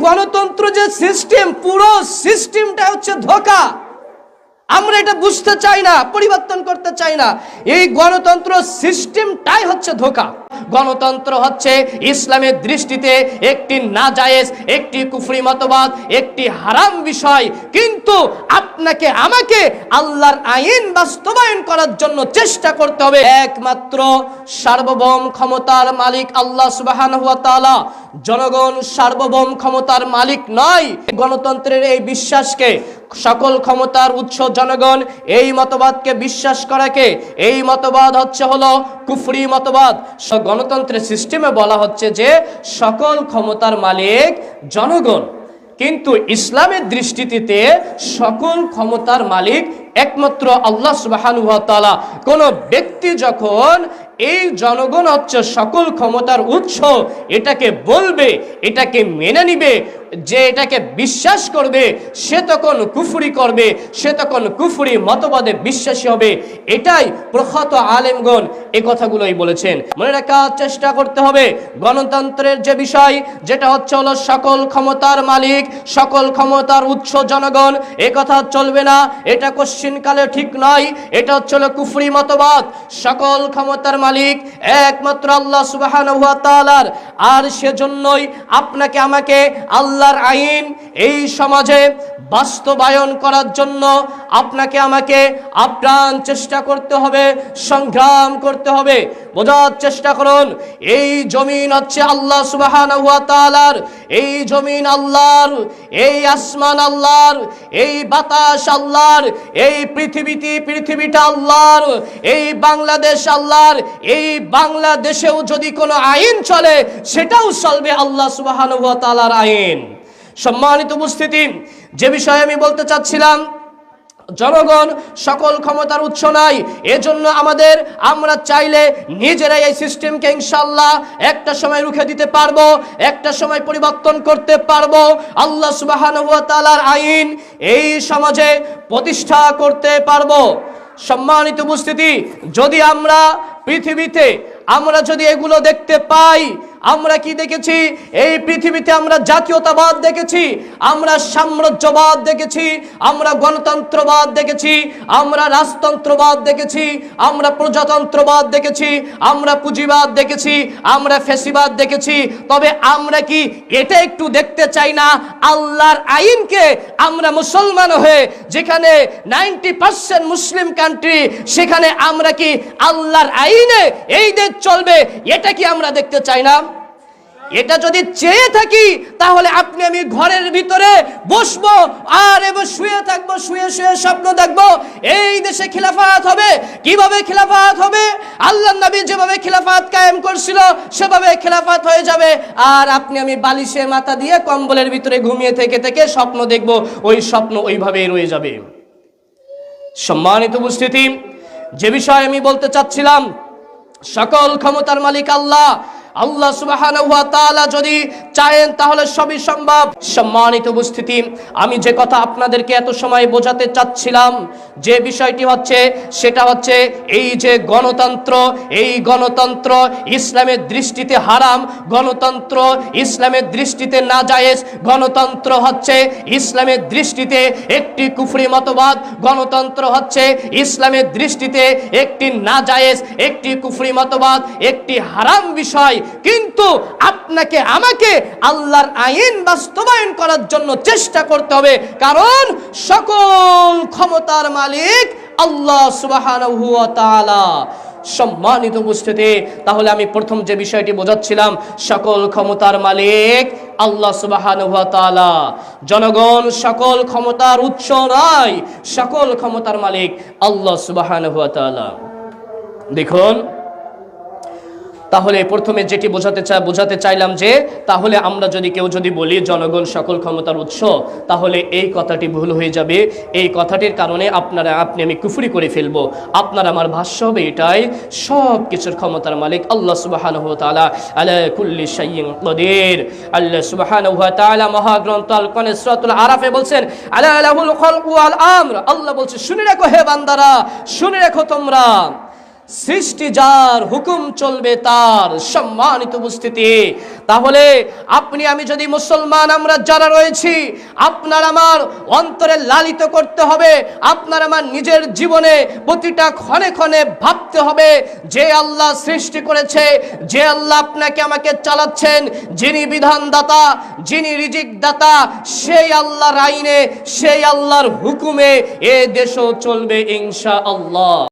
গণতন্ত্র যে সিস্টেম, পুরো সিস্টেমটা হচ্ছে ধোঁকা। আমরা এটা বুঝতে চাই না, পরিবর্তন করতে চাই না। এই গণতন্ত্র সিস্টেমটাই হচ্ছে ধোঁকা। গণতন্ত্র হচ্ছে ইসলামের দৃষ্টিতে একটি নাজায়েজ, একটি কুফরি মতবাদ, একটি হারাম বিষয়। কিন্তু আপনাকে আমাকে আল্লাহর আইন বাস্তবায়ন করার জন্য চেষ্টা করতে হবে। একমাত্র সার্বভৌম ক্ষমতার মালিক আল্লাহ সুবহানাহু ওয়া তাআলা, জনগণ সার্বভৌম ক্ষমতার মালিক নয়। গণতন্ত্রের এই বিশ্বাসকে, সকল ক্ষমতার উৎস জনগণ, এই মতবাদকে বিশ্বাস করাকে, এই মতবাদ হলো কুফরি মতবাদ। গণতন্ত্রের সিস্টেমে বলা হচ্ছে যে সকল ক্ষমতার মালিক জনগণ, কিন্তু ইসলামের দৃষ্টিতে সকল ক্ষমতার মালিক একমাত্র আল্লাহ সুবহানাহু ওয়া তাআলা। কোন ব্যক্তি যখন এই জনগণ হচ্ছে সকল ক্ষমতার উৎস এটাকে বলবে, এটাকে মেনে নিবে, যে এটাকে বিশ্বাস করবে, সে তখন কুফরি করবে, সে তখন কুফরি মতবাদে বিশ্বাসী হবে। এটাই প্রখ্যাত আলেমগণ এই কথাগুলোই বলেছেন। মনে রাখার চেষ্টা করতে হবে, গণতন্ত্রের যে বিষয়, যেটা হলো সকল ক্ষমতার মালিক, সকল ক্ষমতার উৎস জনগণ, এ কথা চলবে না। এটা কোশ্চিনকালে ঠিক নয়, এটা হলো কুফরি মতবাদ। সকল ক্ষমতার মালিক একমাত্র আল্লাহ সুবহানাহু ওয়া তাআলার। আর সেজন্যই আপনাকে আমাকে আল্লাহর আইন এই সমাজে বাস্তবায়ন করার জন্য আপনাকে আমাকে আপ্রাণ চেষ্টা করতে হবে, সংগ্রাম করতে হবে। বোঝার চেষ্টা করুন, এই জমিন হচ্ছে আল্লাহ সুবহানাহু ওয়া তাআলার, এই জমিন আল্লাহর, এই আসমান আল্লাহর, এই বাতাস আল্লাহর, এই পৃথিবীটা আল্লাহর, এই বাংলাদেশ আল্লাহর। এই বাংলাদেশেও যদি কোনো আইন চলে, সেটাও চলবে আল্লাহ সুবহানাহু ওয়া তাআলার আইন। সম্মানিত উপস্থিতি, যে বিষয়ে আমি বলতে চাচ্ছিলাম, জনগণ সকল ক্ষমতার উৎস নাই। এজন্য আমরা চাইলে নিজেরাই এই সিস্টেমকে ইনশাআল্লাহ একটা সময় রুখে দিতে পারবো, একটা সময় পরিবর্তন করতে পারবো। আল্লাহ সুবহানাহু ওয়া তাআলার আইন এই সমাজে প্রতিষ্ঠা করতে পারবো। সম্মানিত উপস্থিতি, যদি আমরা পৃথিবীতে যদি এগুলো দেখতে পাই, আমরা কি দেখেছি? এই পৃথিবীতে আমরা জাতীয়তাবাদ দেখেছি, আমরা সাম্রাজ্যবাদ দেখেছি, আমরা গণতন্ত্রবাদ দেখেছি, আমরা রাজতন্ত্রবাদ দেখেছি, আমরা প্রজাতন্ত্রবাদ দেখেছি, আমরা পুঁজিবাদ দেখেছি, আমরা ফ্যাসিবাদ দেখেছি। তবে আমরা কি এটা একটু দেখতে চাই না? আল্লাহর আইনকে আমরা মুসলমান হয়ে, যেখানে 90% মুসলিম কান্ট্রি, সেখানে আমরা কি আল্লাহর আইনে এই দেশ চলবে, এটা কি আমরা দেখতে চাই না? এটা যদি চেয়ে থাকি, তাহলে আপনি আমি ঘরের ভিতরে বসবো আর শুয়ে থাকবো, শুয়ে স্বপ্ন দেখবো এই দেশে খিলাফত হবে। কিভাবে খিলাফত হবে? আল্লাহর নবী যেভাবে খিলাফত কায়েম করছিল সেভাবে খিলাফত হয়ে যাবে। আর আপনি আমি বালিশে মাথা দিয়ে কম্বলের ভিতরে ঘুমিয়ে থেকে স্বপ্ন দেখবো, ওই স্বপ্ন ওইভাবেই রয়ে যাবে। সম্মানিত উপস্থিতি, যে বিষয়ে আমি বলতে চাচ্ছিলাম, সকল ক্ষমতার মালিক আল্লাহ। আল্লাহ সুবহানাহু ওয়া তাআলা যদি চায়েন তাহলে সবই সম্ভব। সম্মানিত উপস্থিতি, আমি যে কথা আপনাদেরকে এত সময় বোঝাতে চাচ্ছিলাম, যে বিষয়টি সেটা হচ্ছে এই যে গণতন্ত্র, এই গণতন্ত্র ইসলামের দৃষ্টিতে হারাম, গণতন্ত্র ইসলামের দৃষ্টিতে নাজায়েজ, গণতন্ত্র ইসলামের দৃষ্টিতে একটি কুফরি মতবাদ, গণতন্ত্র ইসলামের দৃষ্টিতে একটি নাজায়েজ, একটি কুফরি মতবাদ, একটি হারাম বিষয়। কিন্তু আপনাকে আমাকে আল্লাহর আইন বাস্তবায়ন করার জন্য চেষ্টা করতে হবে, কারণ সকল ক্ষমতার মালিক আল্লাহ সুবহানাহু ওয়া তাআলা। সম্মানিত উপস্থিতি, তাহলে আমি প্রথম যে বিষয়টি বোঝাচ্ছিলাম, সকল ক্ষমতার মালিক আল্লাহ সুবহানাহু ওয়া তাআলা। জনগণ সকল ক্ষমতার উৎস নয়, সকল ক্ষমতার মালিক আল্লাহ সুবহানাহু ওয়া তাআলা। দেখুন, তাহলে প্রথমে যেটি বোঝাতে চাইলাম যে, তাহলে আমরা কেউ যদি বলি জনগণ সকল ক্ষমতার উৎস, তাহলে এই কথাটি ভুল হয়ে যাবে। এই কথাটির কারণে আপনি আমি কুফরি করে ফেলবো। আপনার আমার ভাষ্য হবে এটাই, সব কিছুর ক্ষমতার মালিক আল্লাহ সুবহানাহু ওয়া তাআলা, আলা কুল্লি শাইইন কাদির। আল্লাহ সুবহানাহু ওয়া তাআলা মহাগ্রন্থ আল কোরআন সূরাতুল আরাফে বলছেন, আলা লাহুল খালকু ওয়াল আমর। আল্লাহ বলছে, শুনে রাখো হে বান্দারা, শুনে রাখো তোমরা, সৃষ্টি যার, হুকুম চলবে তার। সম্মানিত উপস্থিতি, তাহলে আপনি আমি যদি মুসলমান আমরা যারা রয়েছি, আপনার আমার অন্তরে লালিত করতে হবে, আপনার আমার নিজের জীবনে প্রতিটা ক্ষণে ক্ষণে ভাবতে হবে, যে আল্লাহ সৃষ্টি করেছে, যে আল্লাহ আপনাকে আমাকে চালাচ্ছেন, যিনি বিধানদাতা, যিনি রিজিক দাতা, সেই আল্লাহর আইনে, সেই আল্লাহর হুকুমে এ দেশও চলবে ইনশাআল্লাহ।